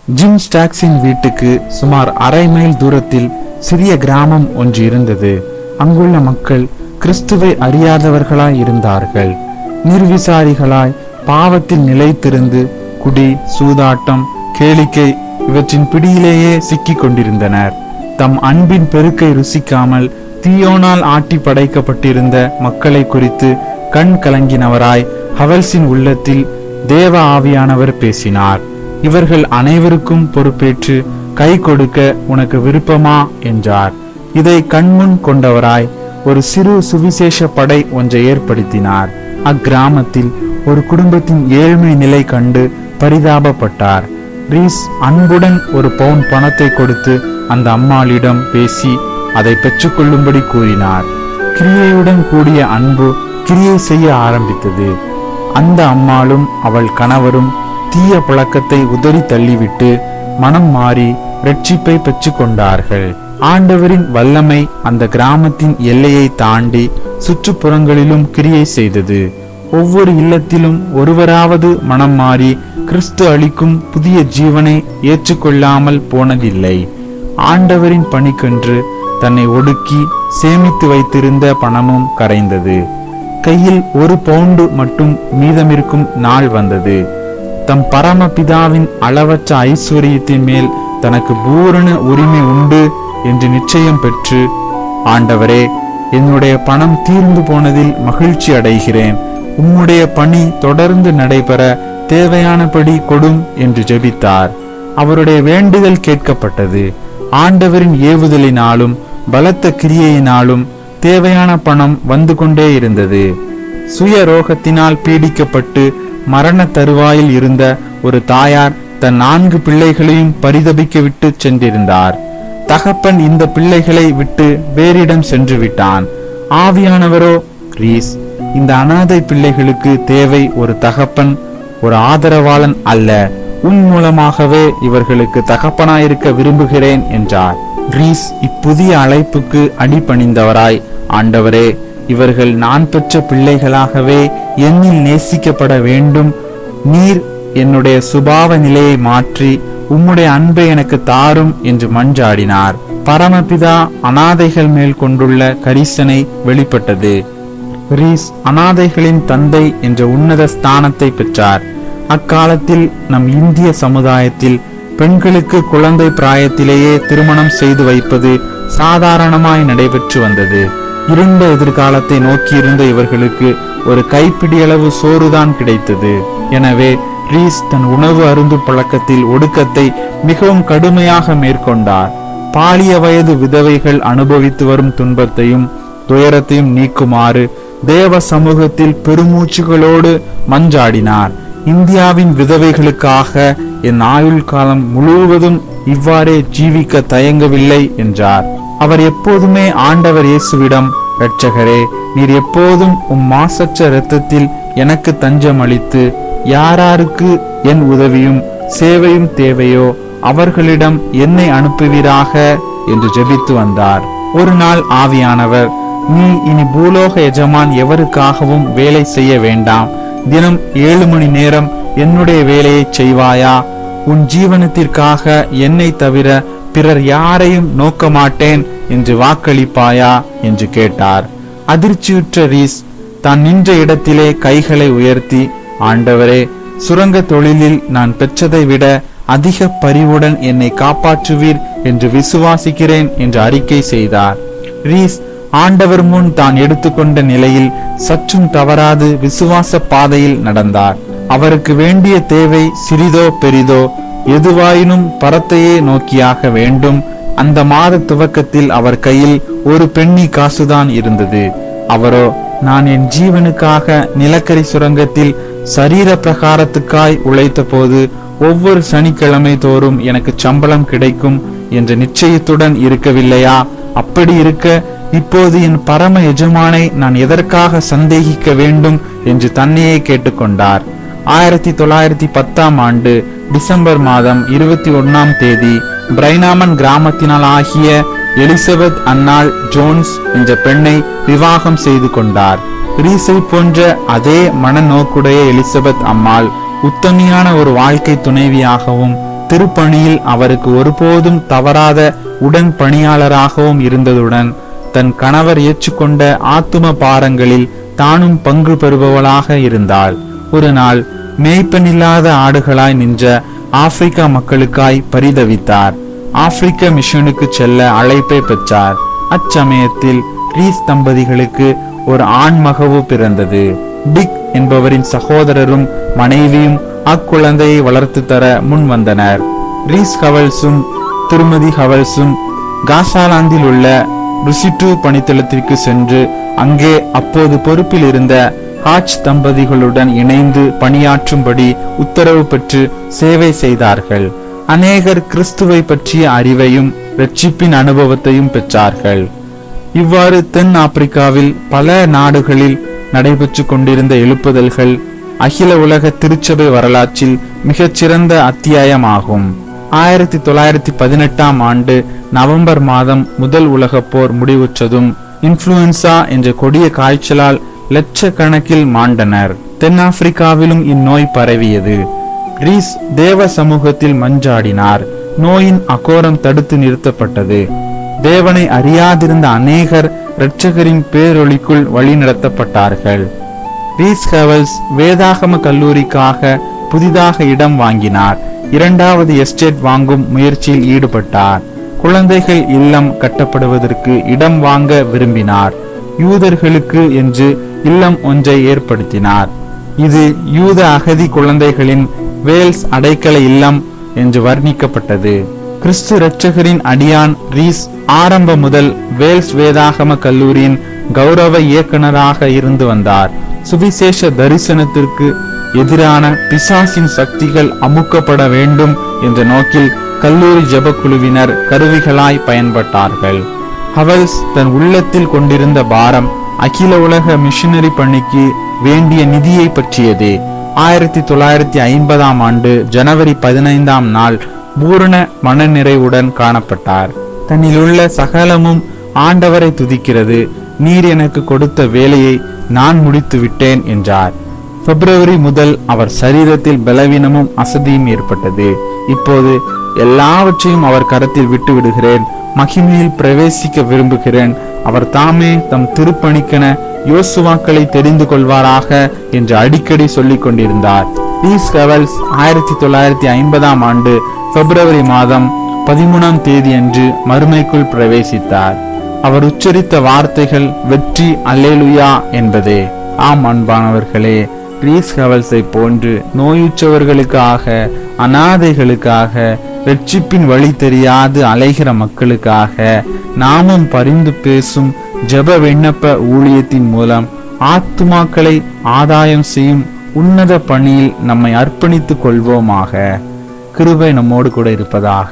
Gym ஸ்டாக்ஸின் வீட்டுக்கு சுமார் அரை மைல் தூரத்தில் சிறிய கிராமம் ஒன்று இருந்தது. அங்குள்ள மக்கள் கிறிஸ்துவை அறியாதவர்களாய் இருந்தார்கள். நிர்விசாரிகளாய் பாவத்தில் நிலைத்திருந்து குடி, சூதாட்டம், கேளிக்கை இவற்றின் பிடியிலேயே சிக்கிக் கொண்டிருந்தனர். தம் அன்பின் பெருக்கை ருசிக்காமல் தீயோனால் ஆட்டி படைக்கப்பட்டிருந்த மக்களை குறித்து கண் கலங்கினவராய் ஹவல்ஸின் உள்ளத்தில் தேவ ஆவியானவர் பேசினார். இவர்கள் அனைவருக்கும் பொறுப்பேற்று கை கொடுக்க உனக்கு விருப்பமா என்றார். இதை கண்முன் கொண்டவராய் ஒரு சிறு சுவிசேஷ படை ஒன்றை ஏற்படுத்தினார். அக்கிராமத்தில் ஒரு குடும்பத்தின் ஏழ்மை நிலை கண்டு பரிதாபப்பட்டார். ரீஸ் அன்புடன் ஒரு பவுன் பணத்தை கொடுத்து அந்த அம்மாளிடம் பேசி அதை பெற்றுக்கொள்ளும்படி கூறினார். கிரியையுடன் கூடிய அன்பு கிரியை செய்ய ஆரம்பித்தது. அந்த அம்மாளும் அவள் கணவரும் தீய பழக்கத்தை உதறி தள்ளிவிட்டு மனம் மாறி இரட்சிப்பை பெற்று கொண்டார்கள். ஆண்டவரின் வல்லமை அந்த கிராமத்தின் எல்லையை தாண்டி சுற்றுப்புறங்களிலும் கிரியை செய்தது. ஒவ்வொரு இல்லத்திலும் ஒருவராவது மனம் மாறி கிறிஸ்து அளிக்கும் புதிய ஜீவனை ஏற்றுக்கொள்ளாமல் போனதில்லை. ஆண்டவரின் பணிக்கென்று தன்னை ஒடுக்கி சேமித்து வைத்திருந்த பணமும் கரைந்தது. கையில் 1 பவுண்டு மட்டும் மீதமிருக்கும் நாள் வந்தது. தம் பரமபிதாவின் அளவற்ற ஐஸ்வர்யத்தின் மேல் தனக்கு பூரண உரிமை உண்டு என்று நிச்சயம் பெற்று, ஆண்டவரே, என்னுடைய பணம் தீர்ந்து போனதில் மகிழ்ச்சி அடைகிறேன். உம்முடைய பணி தொடர்ந்து நடைபெற தேவையானபடி கொடும் என்று ஜெபித்தார். அவருடைய வேண்டுதல் கேட்கப்பட்டது. ஆண்டவரின் ஏவுதலினாலும் பலத்த கிரியையினாலும் தேவையான பணம் வந்து கொண்டே இருந்தது. சுய ரோகத்தினால் பீடிக்கப்பட்டு மரண தருவாயில் இருந்த ஒரு தாயார் தன் 4 பிள்ளைகளையும் பரிதபிக்க விட்டு சென்றிருந்தார். தகப்பன் இந்த பிள்ளைகளை விட்டு வேறிடம் சென்று விட்டான். ஆவியானவரோ, ரீஸ், இந்த அனாதை பிள்ளைகளுக்கு தேவை ஒரு தகப்பன், ஒரு ஆதரவாளன் அல்ல. உன் மூலமாகவே இவர்களுக்கு தகப்பனாயிருக்க விரும்புகிறேன் என்றார். ரீஸ் இப்புதிய அழைப்புக்கு அடிபணிந்தவராய், ஆண்டவரே, இவர்கள் நான் பெற்ற பிள்ளைகளாகவே என்னில் நேசிக்கப்பட வேண்டும். நீர் என்னுடைய சுபாவ நிலையை மாற்றி உம்முடைய அன்பை எனக்கு தாரும் என்று மன்றாடினார். பரமபிதா அனாதைகள் மேல் கொண்டுள்ள கரிசனை வெளிப்பட்டது. ரீஸ் அனாதைகளின் தந்தை என்ற உன்னத ஸ்தானத்தை பெற்றார். அக்காலத்தில் நம் இந்திய சமுதாயத்தில் பெண்களுக்கு குழந்தை பிராயத்திலேயே திருமணம் செய்து வைப்பது சாதாரணமாய் நடைபெற்று வந்தது. இருண்ட எதிர்காலத்தை நோக்கியிருந்த இவர்களுக்கு ஒரு கைப்பிடியளவு சோறுதான் கிடைத்தது. எனவே ரீஸ் தன் உணவு அருந்து பழக்கத்தில் ஒடுக்கத்தை மிகவும் கடுமையாக மேற்கொண்டார். பாலிய வயது விதவைகள் அனுபவித்து வரும் துன்பத்தையும் துயரத்தையும் நீக்குமாறு தேவ சமூகத்தில் பெருமூச்சுகளோடு மன்றாடினார். இந்தியாவின் விதவைகளுக்காக என் ஆயுள் காலம் முழுவதும் இவ்வாறே ஜீவிக்க தயங்கவில்லை என்றார். அவர் எப்போதுமே ஆண்டவர் இயேசுவிடம், இரட்சகரே, நீர் எப்போதும் மாசற்ற இரத்தத்தில் எனக்கு தஞ்சம் அளித்து யாராருக்கு என் உதவியும் சேவையும் தேவையோ அவர்களிடம் என்னை அனுப்புவீராக என்று ஜெபித்து வந்தார். ஒரு நாள் ஆவியானவர், நீ இனி பூலோக எஜமான் எவருக்காகவும் வேலை செய்ய வேண்டாம். தினம் 7 மணி நேரம் என்னுடைய வேலையை செய்வாயா? உன் ஜீவனத்திற்காக என்னை தவிர பிறர் யாரையும் நோக்க மாட்டேன் என்று வாக்களிப்பாயா என்று கேட்டார். அதிர்ச்சியுற்ற ரீஸ் தான் நின்ற இடத்திலே கைகளை உயர்த்தி, ஆண்டவரே, சுரங்க தொழிலில் நான் பெற்றதை விட அதிக பரிவுடன் என்னை காப்பாற்றுவீர் என்று விசுவாசிக்கிறேன் என்று அறிக்கை செய்தார். ரீஸ் ஆண்டவர் முன் தான் எடுத்துக்கொண்ட நிலையில் சற்றும் தவறாது விசுவாச பாதையில் நடந்தார். அவருக்கு வேண்டிய தேவை சிறிதோ பெரிதோ எதுவாயினும் பரத்தையே நோக்கியாக வேண்டும். அந்த மாத துவக்கத்தில் அவர் கையில் 1 பென்னி காசுதான் இருந்தது. அவரோ, நான் என் ஜீவனுக்காக நிலக்கரி சுரங்கத்தில் சரீர பிரகாரத்துக்காய் உழைத்த போது ஒவ்வொரு சனிக்கிழமை தோறும் எனக்கு சம்பளம் கிடைக்கும் என்ற நிச்சயத்துடன் இருக்கவில்லையா? அப்படி இருக்க இப்போது என் பரம எஜமானை நான் எதற்காக சந்தேகிக்க வேண்டும் என்று தன்னையே கேட்டுக்கொண்டார். 1910 ஆண்டு டிசம்பர் மாதம் 21 தேதி பிரைனாமன் கிராமத்தினால் ஆகிய எலிசபெத் அன்னாள் ஜோன்ஸ் என்ற பெண்ணை விவாகம் செய்து கொண்டார். ரீஸை போன்ற அதே மனநோக்குடைய எலிசபெத் அம்மாள் உத்தமியான ஒரு வாழ்க்கை துணைவியாகவும் திருப்பணியில் அவருக்கு ஒருபோதும் தவறாத உடன் பணியாளராகவும் இருந்ததுடன் தன் கணவர் ஏற்றுக்கொண்ட ஆத்தும பாரங்களில் தானும் பங்கு பெறுபவளாக இருந்தாள். ஒரு நாள் மேய்ப்பனில்லாத ஆடுகளாய் நின்ற ஆப்பிரிக்கா மக்களுக்காய் பரிதவித்தார். ஆப்பிரிக்க மிஷனுக்கு செல்ல அழைப்பை பெற்றார். அச்சமயத்தில் ரீஸ் தம்பதிகளுக்கு ஒரு ஆண்மகவு பிறந்தது. டிக் என்பவரின் சகோதரரும் மனைவியும் அக்குழந்தையை வளர்த்து தர முன் வந்தனர். ரீஸ் ஹவல்ஸும் திருமதி ஹவல்ஸும் காசாலாந்தில் உள்ள ருசிட்டு பணித்தளத்திற்கு சென்று அங்கே அப்போது பொறுப்பில் இருந்த ஹாஜ் தம்பதிகளுடன் இணைந்து பணியாற்றும்படி உத்தரவு பெற்று சேவை செய்தார்கள். அநேகர் கிறிஸ்துவை பற்றிய அறிவையும் இரட்சிப்பின் அனுபவத்தையும் பெற்றார்கள். இவ்வாறு தென் ஆப்பிரிக்காவில் பல நாடுகளில் நடைபெற்று கொண்டிருந்த எழுப்புதல்கள் அகில உலக திருச்சபை வரலாற்றில் மிகச்சிறந்த அத்தியாயமாகும். 1918ஆம் ஆண்டு நவம்பர் மாதம் முதல் உலகப் போர் முடிவுற்றதும் இன்ஃப்ளூயன்சா என்ற கொடிய காய்ச்சலால் லட்சக்கணக்கில் மாண்டனர். தென்னாப்பிரிக்காவிலும் இந்நோய் பரவியது. ரீஸ் தேவ சமூகத்தில் மஞ்சாடினார். நோயின் அகோரம் தடுத்து நிறுத்தப்பட்டது. தேவனை அறியாதிருந்த அநேகர் இரட்சகரின் பேரொளிக்குள் வழிநடத்தப்பட்டார்கள். ரீஸ் ஹவல்ஸ் வேதாகம கல்லூரிக்காக புதிதாக இடம் வாங்கினார். இரண்டாவது எஸ்டேட் வாங்கும் முயற்சியில் ஈடுபட்டார். குழந்தைகள் இல்லம் கட்டப்படுவதற்கு இடம் வாங்க விரும்பினார். யூதர்களுக்கு என்று இல்லம் ஒன்றை ஏற்படுத்தினார். இது யூத அகதி குழந்தைகளின் வேல்ஸ் அடைக்கல இல்லம் என்று வர்ணிக்கப்பட்டது. கிறிஸ்து இரட்சகரின் அடியான் ரீஸ் ஆரம்ப முதல் வேல்ஸ் வேதாகம கல்லூரியின் கௌரவ இயக்குனராக இருந்து வந்தார். சுவிசேஷ தரிசனத்திற்கு எதிரான பிசாசின் சக்திகள் அமுக்கப்பட வேண்டும் என்ற நோக்கில் கல்லூரி ஜெபக்குழுவினர் கருவிகளாய் பயன்பட்டார்கள். ஹவல்ஸ் தன் உள்ளத்தில் கொண்டிருந்த பாரம் அகில உலக மிஷனரி பணிக்கு வேண்டிய நிதியை பற்றியது. 1950ஆம் ஆண்டு ஜனவரி 15ஆம் நாள் பூரண மனநிறைவுடன் காணப்பட்டார். தன்னிலுள்ள சகலமும் ஆண்டவரை துதிக்கிறது. நீர் எனக்கு கொடுத்த வேலையை நான் முடித்து விட்டேன் என்றார். பிப்ரவரி முதல் அவர் சரீரத்தில் பலவீனமும் அசதியும் ஏற்பட்டது. இப்போது எல்லாவற்றையும் அவர் கரத்தில் விட்டு விடுகிறேன். மகிமையில் பிரவேசிக்க விரும்புகிறேன். அவர் தாமே தம் திருப்பணிக்கென யோசுவாக்களை தெரிந்து கொள்வாராக என்று அடிக்கடி சொல்லிக் கொண்டிருந்தார். ரீஸ் ஹவல்ஸ் 1950ஆம் ஆண்டு பிப்ரவரி மாதம் 13ஆம் தேதி அன்று மறுமைக்குள் பிரவேசித்தார். அவர் உச்சரித்த வார்த்தைகள் வெற்றி அல்லேலுயா என்பதே. ஆம் அன்பானவர்களே, ரீஸ் ஹவல்ஸை போன்று நோயுற்றவர்களுக்காக, அனாதைகளுக்காக, இரட்சிப்பின் வழி தெரியாது அலைகிற மக்களுக்காக நாமும் பரிந்து பேசும் ஜெப விண்ணப்ப ஊழியத்தின் மூலம் ஆத்துமாக்களை ஆதாயம் செய்யும் உன்னத பணியில் நம்மை அர்ப்பணித்துக் கொள்வோமாக. கிருபை நம்மோடு கூட இருப்பதாக.